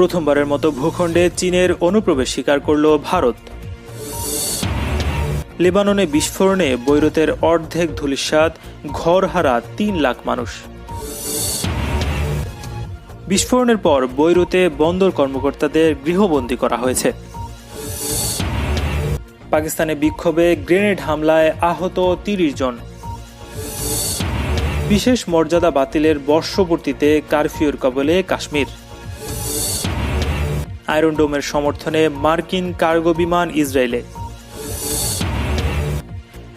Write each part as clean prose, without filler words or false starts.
প্রথমবারের মতো ভূখণ্ডে চীনের অনুপ্রবেশ স্বীকার করল ভারত। লেবাননে বিস্ফোরণে বৈরুতের অর্ধেক ধূলিসাৎ, ঘরহারা ৩ লাখ মানুষ। বিস্ফোরণের পর বৈরুতে বন্দর কর্মকর্তাদের গৃহবন্দী করা হয়েছে। পাকিস্তানে বিক্ষোভে গ্রেনেড হামলায় আহত ৩০ জন। বিশেষ মর্যাদা বাতিলের বর্ষপূর্তিতে কারফিউর কবলে কাশ্মীর। আয়রন ডোমের সমর্থনে মার্কিন কার্গো বিমান ইসরায়েলে।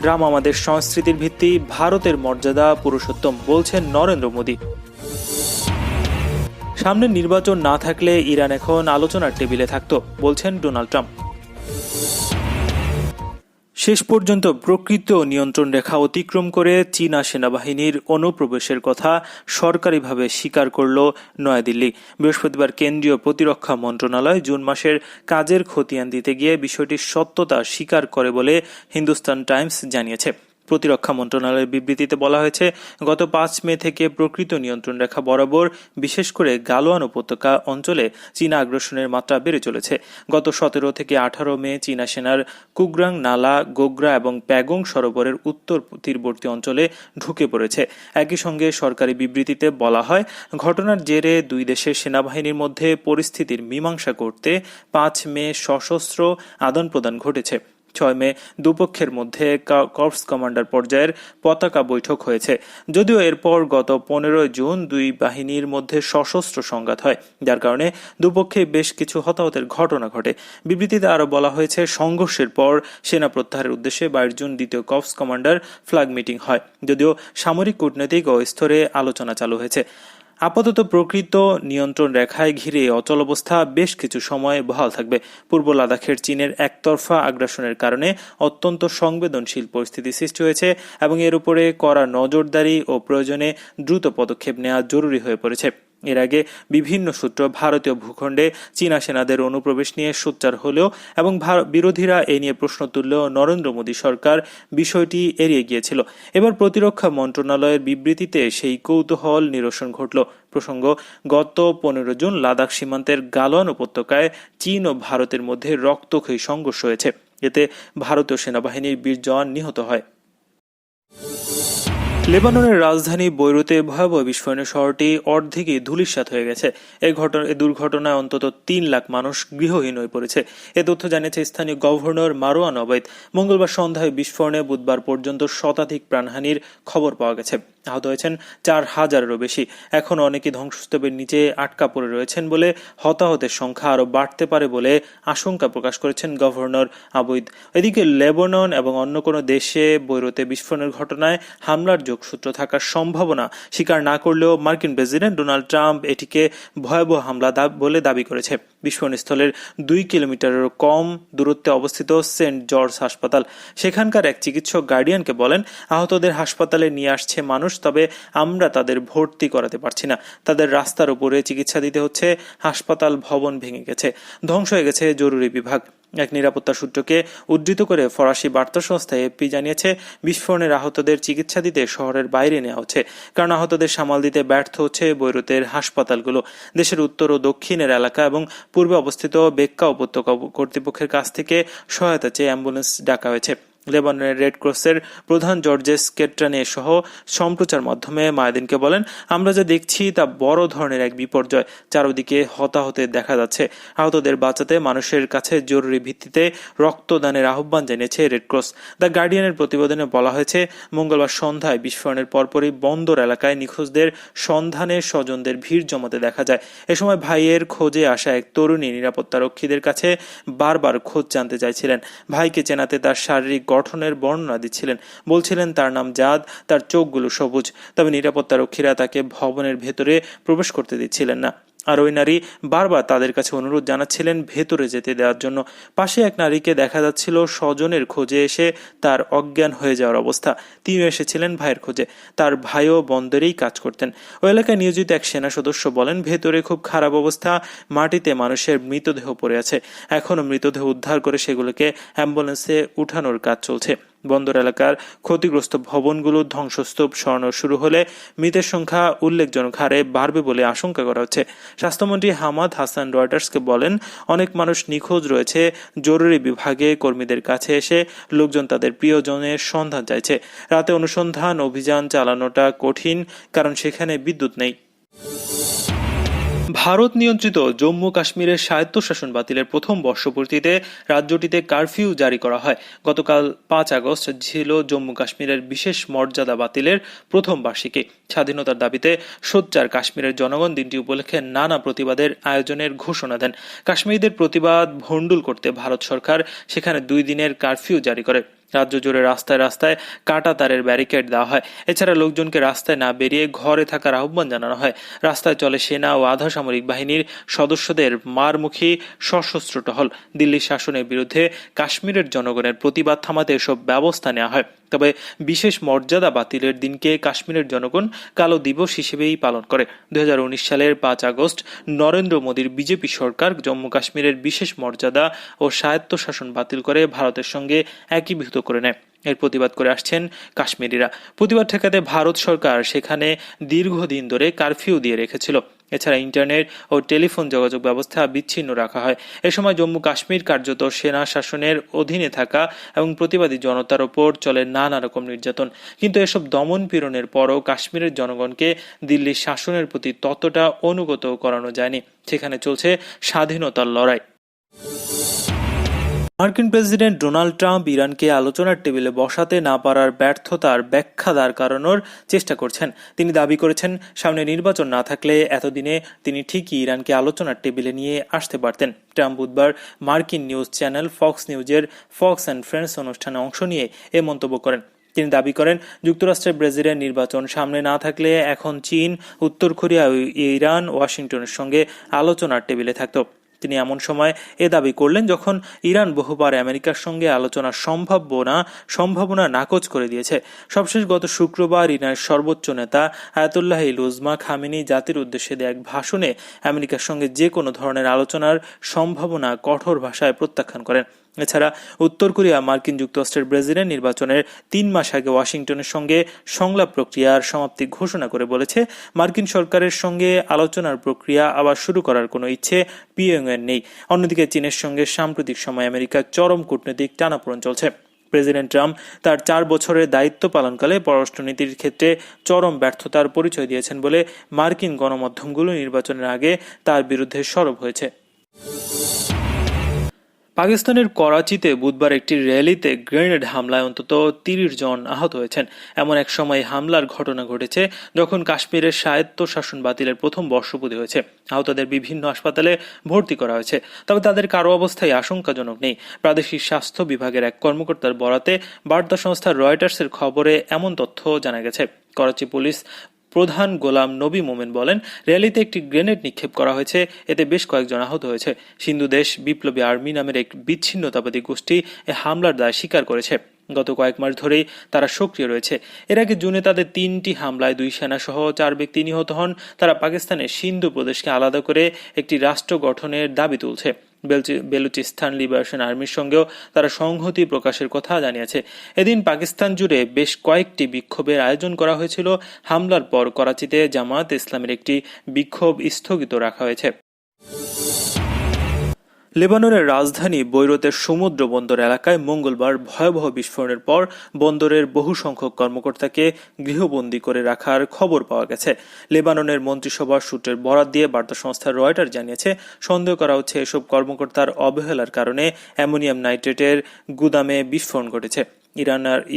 রাম আমাদের সংস্কৃতির ভিত্তি, ভারতের মর্যাদা পুরুষোত্তম, বলছেন নরেন্দ্র মোদী। সামনে নির্বাচন না থাকলে ইরান এখন আলোচনার টেবিলে থাকত, বলছেন ডোনাল্ড ট্রাম্প। শেষ পর্যন্ত প্রকৃত নিয়ন্ত্রণ রেখা অতিক্রম করে চীনা সেনাবাহিনীর অনুপ্রবেশের কথা সরকারিভাবে স্বীকার করল নয়াদিল্লি। বৃহস্পতিবার কেন্দ্রীয় প্রতিরক্ষা মন্ত্রণালয় জুন মাসের কাজের খতিয়ান দিতে গিয়ে বিষয়টির সত্যতা স্বীকার করে বলে হিন্দুস্তান টাইমস জানিয়েছে। প্রতিরক্ষা মন্ত্রণালয়ের বিবৃতিতে বলা হয়েছে, গত ৫ মে থেকে প্রকৃত নিয়ন্ত্রণ রেখা বরাবর, বিশেষ করে গালোয়ান উপত্যকা অঞ্চলে চীনা আগ্রাসনের মাত্রা বেড়ে চলেছে। গত ১৭ থেকে ১৮ মে চীনা সেনার কুগ্রাং, নালা, গোগ্রা এবং প্যাগং সরোবরের উত্তর তীরবর্তী অঞ্চলে ঢুকে পড়েছে। একই সঙ্গে সরকারি বিবৃতিতে বলা হয়, ঘটনার জেরে দুই দেশের সেনাবাহিনীর মধ্যে পরিস্থিতির মীমাংসা করতে ৫ মে সশস্ত্র আদান প্রদান ঘটেছে। ৬ মে দুপক্ষের মধ্যে কর্পস কমান্ডার পর্যায়ের পতাকা বৈঠক হয়েছে। যদিও এরপর গত ১৫ জুন দুই বাহিনীর মধ্যে সশস্ত্র সংঘাত হয়, যার কারণে দুপক্ষে বেশ কিছু হতাহতের ঘটনা ঘটে। বিবৃতিতে আরও বলা হয়েছে, সংঘর্ষের পর সেনা প্রত্যাহারের উদ্দেশ্যে ২২ জুন দ্বিতীয় কর্পস কমান্ডার ফ্ল্যাগ মিটিং হয়, যদিও সামরিক, কূটনৈতিক ও স্তরে আলোচনা চালু হয়েছে। আপাতত প্রকৃত নিয়ন্ত্রণ রেখায় ঘিরে অচলাবস্থা বেশ কিছু সময় বহাল থাকবে। পূর্ব লাদাখের চীনের একতরফা আগ্রাসনের কারণে অত্যন্ত সংবেদনশীল পরিস্থিতি সৃষ্টি হয়েছে এবং এর উপরে কড়া নজরদারি ও প্রয়োজনে দ্রুত পদক্ষেপ নেওয়া জরুরি হয়ে পড়েছে। এর আগে বিভিন্ন সূত্র ভারতীয় ভূখণ্ডে চীনা সেনাদের অনুপ্রবেশ নিয়ে সোচ্চার হলেও এবং বিরোধীরা এ নিয়ে প্রশ্ন তুললেও নরেন্দ্র মোদী সরকার বিষয়টি এড়িয়ে গিয়েছিল। এবার প্রতিরক্ষা মন্ত্রণালয়ের বিবৃতিতে সেই কৌতূহল নিরসন ঘটল। প্রসঙ্গ, গত ১৫ জুন লাদাখ সীমান্তের গালোয়ান উপত্যকায় চীন ও ভারতের মধ্যে রক্তক্ষয়ী সংঘর্ষ হয়েছে। এতে ভারতীয় সেনাবাহিনীর ২০ জওয়ান নিহত হয়। লেবাননের রাজধানী বৈরুতে ভয়াবহ বিস্ফোরণে শহরটি অর্ধেকই ধূলিসাৎ হয়ে গেছে। এই দুর্ঘটনায় অন্তত ৩ লাখ মানুষ গৃহহীন হয়ে পড়েছে। এ তথ্য জানিয়েছে স্থানীয় গভর্নর মারওয়ান ওবায়দ। মঙ্গলবার সন্ধ্যায় বিস্ফোরণে বুধবার পর্যন্ত শতাধিক প্রাণহানির খবর পাওয়া গেছে। আহত হয়েছেন ৪,০০০-এরও বেশি। এখন অনেকে ধ্বংসস্তূপের নিচে আটকা পড়ে রয়েছেন বলে হতাহতের সংখ্যা আরও বাড়তে পারে বলে আশঙ্কা প্রকাশ করেছেন গভর্নর আবৈদ। এদিকে লেবানন এবং অন্য কোনো দেশে বৈরুতে বিস্ফোরণের ঘটনায় হামলার যোগসূত্র থাকার সম্ভাবনা স্বীকার না করলেও মার্কিন প্রেসিডেন্ট ডোনাল্ড ট্রাম্প এটিকে ভয়াবহ হামলা বলে দাবি করেছে। বিস্ফোরণস্থলের ২ কিলোমিটারেরও কম দূরত্বে অবস্থিত সেন্ট জর্জ হাসপাতাল। সেখানকার এক চিকিৎসক গার্ডিয়ানকে বলেন, আহতদের হাসপাতালে নিয়ে আসছে মানুষ, তবে আমরা তাদের ভর্তি করাতে পারছি না। তাদের রাস্তার উপরে চিকিৎসা দিতে হচ্ছে। হাসপাতাল ভবন ভেঙে গেছে, ধ্বংস হয়ে গেছে জরুরি বিভাগ। এক নিরাপত্তা সূত্রকে উদ্ধৃত করে ফরাসি বার্তা সংস্থা এএফপি জানিয়েছে, বিস্ফোরণের আহতদের চিকিৎসা দিতে শহরের বাইরে নেওয়া হচ্ছে, কারণ আহতদের সামাল দিতে ব্যর্থ হচ্ছে বৈরুতের হাসপাতালগুলো। দেশের উত্তর ও দক্ষিণের এলাকা এবং পূর্বে অবস্থিত বেক্কা উপত্যকা কর্তৃপক্ষের কাছ থেকে সহায়তা চেয়ে অ্যাম্বুলেন্স ডাকা হয়েছে। লেবাননের রেড ক্রসের প্রধান জর্জেস কেট্রানে সহ সম্প্রচার মাধ্যমে মায়াদিনকে বলেন, আমরা যা দেখছি তা বড় ধরনের এক বিপর্যয়। চারদিকে হতাহতের দেখা যাচ্ছে। আহতদের বাঁচাতে মানুষের কাছে জরুরি ভিত্তিতে রক্তদানের আহ্বান জানিয়েছে রেড ক্রস। দ্য গার্ডিয়ানের প্রতিবেদনে বলা হয়েছে, মঙ্গলবার সন্ধ্যায় বিস্ফোরণের পরপরই বন্দর এলাকায় নিখোঁজদের সন্ধানে স্বজনদের ভিড় জমাতে দেখা যায়। এ সময় ভাইয়ের খোঁজে আসা এক তরুণী নিরাপত্তারক্ষীদের কাছে বারবার খোঁজ জানতে চাইছিলেন। ভাইকে চেনাতে তার শারীরিক গঠনের বর্ণনা দিচ্ছিলেন। বলছিলেন তার নাম জাদ, তার চোখগুলো সবুজ। তবে নিরাপত্তারক্ষীরা তাকে ভবনের ভেতরে প্রবেশ করতে দিচ্ছিলেন না। আর ওই নারী বারবার তাদের কাছে অনুরোধ জানাচ্ছিলেন ভেতরে যেতে দেওয়ার জন্য। পাশে এক নারীকে দেখা যাচ্ছিল স্বজনের খোঁজে এসে তার অজ্ঞান হয়ে যাওয়ার অবস্থা। তিনি এসেছিলেন ভাইয়ের খোঁজে। তার ভাইও বন্দরেই কাজ করতেন। ওই এলাকায় নিয়োজিত এক সেনা সদস্য বলেন, ভেতরে খুব খারাপ অবস্থা, মাটিতে মানুষের মৃতদেহ পড়ে আছে। এখনো মৃতদেহ উদ্ধার করে সেগুলোকে অ্যাম্বুলেন্সে উঠানোর কাজ চলছে। বন্দর এলাকার ক্ষতিগ্রস্ত ভবনগুলো ধ্বংসস্তূপ সরানো শুরু হলে মৃতের সংখ্যা উল্লেখজনক হারে বাড়বে বলে আশঙ্কা করা হচ্ছে। স্বাস্থ্যমন্ত্রী হামাদ হাসান রয়টার্সকে বলেন, অনেক মানুষ নিখোঁজ রয়েছে। জরুরি বিভাগে কর্মীদের কাছে এসে লোকজন তাদের প্রিয়জনের সন্ধান চাইছে। রাতে অনুসন্ধান অভিযান চালানোটা কঠিন, কারণ সেখানে বিদ্যুৎ নেই। ভারত নিয়ন্ত্রিত জম্মু কাশ্মীরের স্বায়ত্তশাসন বাতিলের প্রথম বর্ষপূর্তিতে রাজ্যটিতে কারফিউ জারি করা হয়। গতকাল 5 আগস্ট ছিল জম্মু কাশ্মীরের বিশেষ মর্যাদা বাতিলের প্রথম বার্ষিকী। স্বাধীনতার দাবিতে সোচ্চার কাশ্মীরের জনগণ দিনটি উপলক্ষে নানা প্রতিবাদের আয়োজনের ঘোষণা দেন। কাশ্মীরিদের প্রতিবাদ ভণ্ডুল করতে ভারত সরকার সেখানে 2 দিনের কারফিউ জারি করে। রাজ্য জুড়ে রাস্তায় রাস্তায় কাঁটা তারের ব্যারিকেড দেওয়া হয়। এছাড়া লোকজনকে রাস্তায় না বেরিয়ে ঘরে থাকার আহ্বান জানানো হয়। রাস্তায় চলে সেনা ও আধা সামরিক বাহিনীর সদস্যদের মারমুখী সশস্ত্র টহল। দিল্লির শাসনের বিরুদ্ধে কাশ্মীরের জনগণের প্রতিবাদ থামাতে এসব ব্যবস্থা নেওয়া হয়। তবে বিশেষ মর্যাদা বাতিলের দিনকে কাশ্মীরের জনগণ কালো দিবস হিসেবেই পালন করে। 2019 সালের 5 আগস্ট নরেন্দ্র মোদীর বিজেপি সরকার জম্মু কাশ্মীরের বিশেষ মর্যাদা ও স্বায়ত্তশাসন বাতিল করে ভারতের সঙ্গে একীভূত করে নেয়। এর প্রতিবাদ করে আসছেন কাশ্মীরিরা। প্রতিবাদ ঠেকাতে ভারত সরকার সেখানে দীর্ঘদিন ধরে কারফিউ দিয়ে রেখেছিল। এছাড়া ইন্টারনেট ও টেলিফোন যোগাযোগ ব্যবস্থা বিচ্ছিন্ন রাখা হয়। এ সময় জম্মু কাশ্মীর কার্যত সেনা শাসনের অধীনে থাকা এবং প্রতিবাদী জনতার ওপর চলে নানা রকম নির্যাতন। কিন্তু এসব দমন পীড়নের পরও কাশ্মীরের জনগণকে দিল্লির শাসনের প্রতি ততটা অনুগত করানো যায়নি। সেখানে চলছে স্বাধীনতার লড়াই। মার্কিন প্রেসিডেন্ট ডোনাল্ড ট্রাম্প ইরানকে আলোচনার টেবিলে বসাতে না পারার ব্যর্থতার ব্যাখ্যা দাঁড় করানোর চেষ্টা করছেন। তিনি দাবি করেছেন, সামনে নির্বাচন না থাকলে এতদিনে তিনি ঠিকই ইরানকে আলোচনার টেবিলে নিয়ে আসতে পারতেন। ট্রাম্প বুধবার মার্কিন নিউজ চ্যানেল ফক্স নিউজের ফক্স অ্যান্ড ফ্রেন্ডস অনুষ্ঠানে অংশ নিয়ে এ মন্তব্য করেন। তিনি দাবি করেন, যুক্তরাষ্ট্রের প্রেসিডেন্ট নির্বাচন সামনে না থাকলে এখন চীন, উত্তর কোরিয়া ও ইরান ওয়াশিংটনের সঙ্গে আলোচনার টেবিলে থাকত। তিনি এমন সময় এ দাবি করলেন যখন ইরান বহুবার আমেরিকার সঙ্গে আলোচনার সম্ভাবনা নাকচ করে দিয়েছে। সবশেষ গত শুক্রবার ইরানের সর্বোচ্চ নেতা আয়াতুল্লাহ উজমা খামেনি জাতির উদ্দেশ্যে দেয়া এক ভাষণে আমেরিকার সঙ্গে যে কোনো ধরনের আলোচনার সম্ভাবনা কঠোর ভাষায় প্রত্যাখ্যান করেন। এছাড়া উত্তর কোরিয়া মার্কিন যুক্তরাষ্ট্রের প্রেসিডেন্ট নির্বাচনের 3 মাস আগে ওয়াশিংটনের সঙ্গে সংলাপ প্রক্রিয়ার সমাপ্তি ঘোষণা করে বলেছে, মার্কিন সরকারের সঙ্গে আলোচনার প্রক্রিয়া আবার শুরু করার কোনো ইচ্ছে পিয়ংইয়ং নেই। অন্যদিকে চীনের সঙ্গে সাম্প্রতিক সময় আমেরিকার চরম কূটনৈতিক টানাপোড়েন চলছে। প্রেসিডেন্ট ট্রাম্প তার 4 বছরের দায়িত্ব পালনকালে পররাষ্ট্রনীতির ক্ষেত্রে চরম ব্যর্থতার পরিচয় দিয়েছেন বলে মার্কিন গণমাধ্যমগুলো নির্বাচনের আগে তার বিরুদ্ধে সরব হয়েছে। পাকিস্তানের করাচিতে বুধবার একটি র্যালিতে গ্রেনেড হামলায় অন্তত 30 জন আহত হয়েছেন। এমন এক সময় হামলার ঘটনা ঘটেছে যখন কাশ্মীরের স্বায়ত্তশাসন বাতিলের প্রথম বর্ষপূর্তি হয়েছে। আহতদের বিভিন্ন হাসপাতালে ভর্তি করা হয়েছে, তবে তাদের কারো অবস্থায় আশঙ্কাজনক নেই। প্রাদেশিক স্বাস্থ্য বিভাগের এক কর্মকর্তার বরাতে বার্তা সংস্থা রয়টার্সের খবরে এমন তথ্য জানা গেছে। করাচি পুলিশ প্রধান গোলাম নবী মোমেন বলেন, র্যালিতে একটি গ্রেনেড নিক্ষেপ করা হয়েছে, এতে বেশ কয়েকজন আহত হয়েছে। সিন্ধু দেশ বিপ্লবী আর্মি নামের এক বিচ্ছিন্নতাবাদী গোষ্ঠী এ হামলার দায় স্বীকার করেছে। গত কয়েক মাস ধরেই তারা সক্রিয় রয়েছে। এর আগে জুনে তাদের 3টি হামলায় 2 সেনা সহ 4 ব্যক্তি নিহত হন। তারা পাকিস্তানের সিন্ধু প্রদেশকে আলাদা করে একটি রাষ্ট্র গঠনের দাবি তুলছে। বেলুচিস্তান লিবারেশন আর্মির সঙ্গেও তারা সংহতি প্রকাশের কথা জানিয়েছে। এদিন পাকিস্তান জুড়ে বেশ কয়েকটি বিক্ষোভের আয়োজন করা হয়েছিল। হামলার পর করাচিতে জামায়াত ইসলামের একটি বিক্ষোভ স্থগিত রাখা হয়েছে। লেবাননের রাজধানী বৈরুতের সমুদ্র বন্দর এলাকায় মঙ্গলবার ভয়াবহ বিস্ফোরণের পর বন্দরের বহু সংখ্যক কর্মকর্তাকে গৃহবন্দী করে রাখার খবর পাওয়া গেছে। লেবাননের মন্ত্রিসভার সূত্রের বরাত দিয়ে বার্তা সংস্থা রয়টার জানিয়েছে, সন্দেহ করা হচ্ছে এসব কর্মকর্তার অবহেলার কারণে অ্যামোনিয়াম নাইট্রেটের গুদামে বিস্ফোরণ ঘটেছে।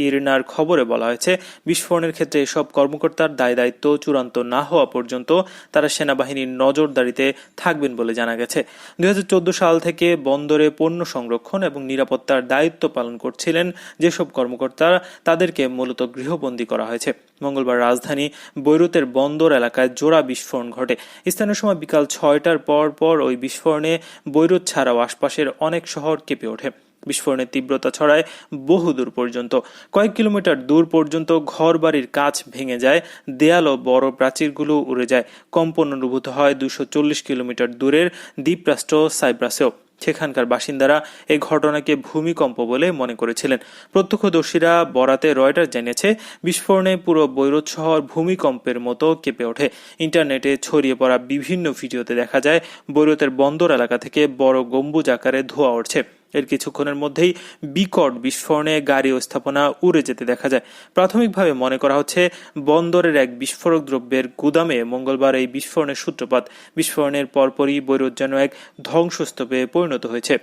ইরিনার খবরে বলা হয়েছে, বিস্ফোরণের ক্ষেত্রে এসব কর্মকর্তার দায়-দায়িত্ব চূড়ান্ত না হওয়া পর্যন্ত তারা সেনাবাহিনীর নজরদারিতে থাকবেন বলে জানা গেছে। 2014 সাল থেকে বন্দরে পণ্য সংরক্ষণ এবং নিরাপত্তার দায়িত্ব পালন করছিলেন যেসব কর্মকর্তা, তাদেরকে মূলত গৃহবন্দী করা হয়েছে। মঙ্গলবার রাজধানী বৈরুতের বন্দর এলাকায় জোড়া বিস্ফোরণ ঘটে। স্থানীয় সময় বিকাল 6টার পর ওই বিস্ফোরণে বৈরুত ছাড়াও আশপাশের অনেক শহর কেঁপে ওঠে। বিস্ফোরণের তীব্রতা ছড়ায় বহুদূর পর্যন্ত। কয়েক কিলোমিটার দূর পর্যন্ত ঘরবাড়ির কাঁচ ভেঙে যায়, দেয়াল ও বড় প্রাচীরগুলো উড়ে যায়। কম্পন অনুভূত হয় 240 কিলোমিটার দূরের দ্বীপরাষ্ট্র সাইপ্রাসেও। সেখানকার বাসিন্দারা এই ঘটনাকে ভূমিকম্প বলে মনে করেছিলেন। প্রত্যক্ষদর্শীরা বরাতে রয়টার্স জানিয়েছে, বিস্ফোরণে পুরো বৈরুত শহর ভূমিকম্পের মতো কেঁপে ওঠে। ইন্টারনেটে ছড়িয়ে পড়া বিভিন্ন ভিডিওতে দেখা যায় বৈরুতের বন্দর এলাকা থেকে বড় গম্বুজ আকারে ধোঁয়া উঠছে। এর কিছুক্ষণের মধ্যেই বিকট বিস্ফোরণে গাড়ি ও স্থাপনা উড়ে যেতে দেখা যায়। প্রাথমিকভাবে মনে করা হচ্ছে বন্দরের এক বিস্ফোরক দ্রব্যের গুদামে মঙ্গলবার এই বিস্ফোরণের সূত্রপাত। বিস্ফোরণের পরপরই বৈরুত যেন এক ধ্বংসস্তূপে পরিণত হয়েছে।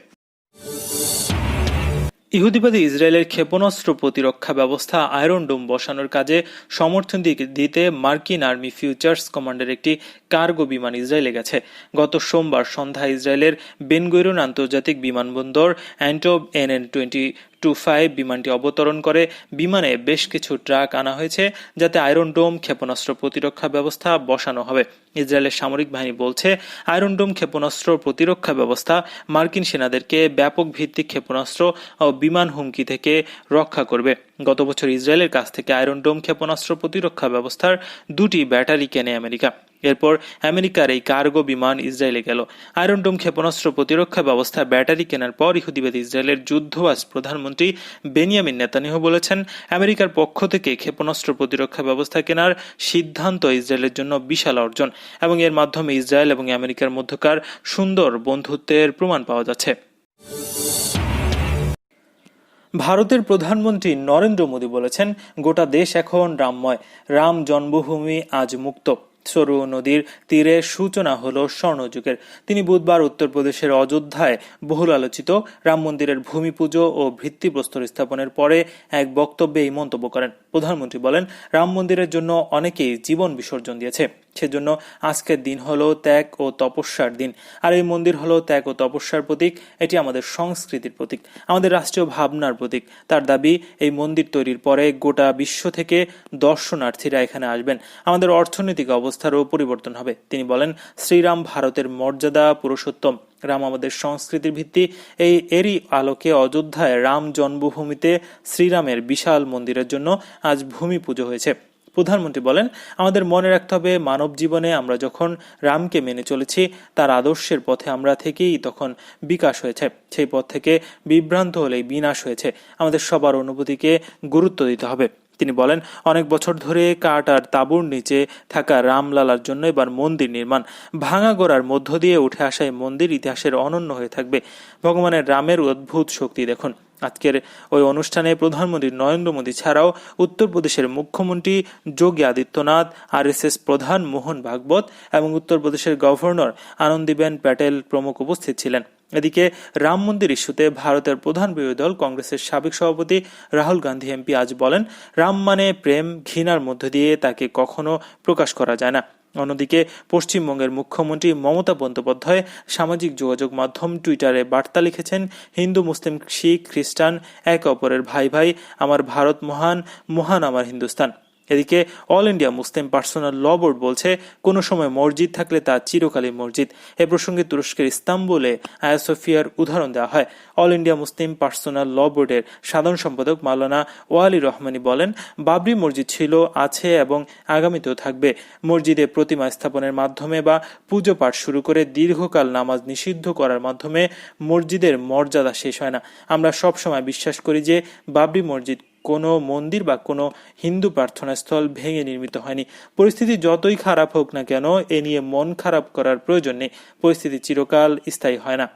ইহুদিবাদী ইসরায়েলের ক্ষেপণাস্ত্র প্রতিরক্ষা ব্যবস্থা আয়রন ডোম বসানোর কাজে সমর্থন দিতে মার্কিন আর্মি ফিউচার্স কমান্ডের একটি কার্গো বিমান ইসরায়েলে গেছে। গত সোমবার সন্ধ্যায় ইসরায়েলের বেন গুরিয়ন আন্তর্জাতিক বিমানবন্দর অ্যান্টব NN-25 বিমানটি অবতরণ করে। বিমানে বেশ কিছু ট্রাক আনা হয়েছে যাতে আয়রন ডোম ক্ষেপণাস্ত্র প্রতিরক্ষা ব্যবস্থা বসানো হবে। ইসরায়েলের সামরিক বাহিনী বলছে, আয়রন ডোম ক্ষেপণাস্ত্র প্রতিরক্ষা ব্যবস্থা মার্কিন সেনাদেরকে ব্যাপক ভিত্তিক ক্ষেপণাস্ত্র ও বিমান হুমকি থেকে রক্ষা করবে। গত বছর ইসরায়েলের কাছ থেকে আয়রন ডোম ক্ষেপণাস্ত্র প্রতিরক্ষা ব্যবস্থার 2টি ব্যাটারি কেনে আমেরিকা। এরপর আমেরিকার এই কার্গো বিমান ইসরায়েলে গেল। আয়রন ডোম ক্ষেপণাস্ত্র প্রতিরক্ষা ব্যবস্থা ব্যাটারি কেনার পর ইহুদিবাদী ইসরায়েলের যুদ্ধবাজ প্রধানমন্ত্রী বেনিয়ামিন নেতানিয়াহু বলেছেন, আমেরিকার পক্ষ থেকে ক্ষেপণাস্ত্র প্রতিরক্ষা ব্যবস্থা কেনার সিদ্ধান্ত ইসরায়েলের জন্য বিশাল অর্জন এবং এর মাধ্যমে ইসরায়েল এবং আমেরিকার মধ্যকার সুন্দর বন্ধুত্বের প্রমাণ পাওয়া যাচ্ছে। ভারতের প্রধানমন্ত্রী নরেন্দ্র মোদী বলেছেন, গোটা দেশ এখন রামময়। রাম জন্মভূমি আজ মুক্ত। সরু নদীর তীরে সূচনা হলো স্বর্ণযুগের। তিনি বুধবার উত্তরপ্রদেশের অযোধ্যায় বহুল আলোচিত রাম মন্দিরের ভূমি পুজো ও ভিত্তিপ্রস্তর স্থাপনের পরে এক বক্তব্যে এই মন্তব্য করেন। প্রধানমন্ত্রী বলেন, রাম মন্দিরের জন্য অনেকেই জীবন বিসর্জন দিয়েছে। সেজন্য আজকের দিন হলো ত্যাগ ও তপস্যার দিন। আর এই মন্দির হলো ত্যাগ ও তপস্যার প্রতীক। এটি আমাদের সংস্কৃতির প্রতীক, আমাদের রাষ্ট্রীয় ভাবনার প্রতীক। তার দাবি, এই মন্দির তৈরির পরে গোটা বিশ্ব থেকে দর্শনার্থীরা এখানে আসবেন। আমাদের অর্থনৈতিক অবস্থারও পরিবর্তন হবে। তিনি বলেন, শ্রীরাম ভারতের মর্যাদা পুরুষোত্তম। রাম আমাদের সংস্কৃতির ভিত্তি। এরই আলোকে অযোধ্যায় রাম জন্মভূমিতে শ্রীরামের বিশাল মন্দিরের জন্য আজ ভূমি পুজো হয়েছে। প্রধানমন্ত্রী বলেন, আমাদের মনে রাখতে হবে, মানব জীবনে আমরা যখন রামকে মেনে চলেছি, তার আদর্শের পথে আমরা থেকেই তখন বিকাশ হয়েছে। সেই পথ থেকে বিভ্রান্ত হলেই বিনাশ হয়েছে। আমাদের সবার অনুভূতিকে গুরুত্ব দিতে হবে। তিনি বলেন, অনেক বছর ধরে কাঠ আর তাঁবুর নিচে থাকা রামলালার জন্য এবার মন্দির নির্মাণ। ভাঙা গোড়ার মধ্য দিয়ে উঠে আসা এই মন্দির ইতিহাসের অনন্য হয়ে থাকবে। ভগবানের রামের অদ্ভুত শক্তি দেখুন। আজকের ওই অনুষ্ঠানে প্রধানমন্ত্রী নরেন্দ্র মোদী ছাড়াও উত্তরপ্রদেশের মুখ্যমন্ত্রী যোগী আদিত্যনাথ, RSS প্রধান মোহন ভাগবত এবং উত্তরপ্রদেশের গভর্নর আনন্দীবেন প্যাটেল প্রমুখ উপস্থিত ছিলেন। এদিকে রাম মন্দির ইস্যুতে ভারতের প্রধান বিরোধী দল কংগ্রেসের সাবেক সভাপতি রাহুল গান্ধী MP আজ বলেন, রাম মানে প্রেম, ঘৃণার মধ্য দিয়ে তাকে কখনো প্রকাশ করা যায় না। অন্যদিকে পশ্চিমবঙ্গের মুখ্যমন্ত্রী মমতা বন্দ্যোপাধ্যায় সামাজিক যোগাযোগ মাধ্যম টুইটারে বার্তা লিখেছেন, হিন্দু, মুসলিম, শিখ, খ্রিস্টান একে অপরের ভাই ভাই। আমার ভারত মহান, মহান আমার হিন্দুস্তান। এদিকে অল ইন্ডিয়া মুসলিম পার্সোনাল ল বোর্ড বলছে, কোনো সময় মসজিদ থাকলে তা চিরকালই মসজিদ। এ প্রসঙ্গে তুরস্কের ইস্তাম্বুলে আয়া সোফিয়ার উদাহরণ দেওয়া হয়। অল ইন্ডিয়া মুসলিম পার্সোনাল ল বোর্ডের সাধারণ সম্পাদক মাওলানা ওয়ালি রহমানি বলেন, বাবরি মসজিদ ছিল, আছে এবং আগামীতেও থাকবে। মসজিদে প্রতিমা স্থাপনের মাধ্যমে বা পুজো পাঠ শুরু করে দীর্ঘকাল নামাজ নিষিদ্ধ করার মাধ্যমে মসজিদের মর্যাদা শেষ হয় না। আমরা সবসময় বিশ্বাস করি যে বাবরি মসজিদ কোনো মন্দির বা কোনো হিন্দু প্রার্থনাস্থল ভেঙে নির্মিত হয়নি। পরিস্থিতি যতই খারাপ হোক না কেন, এ নিয়ে মন খারাপ করার প্রয়োজন নেই। পরিস্থিতি চিরকাল স্থায়ী হয় না।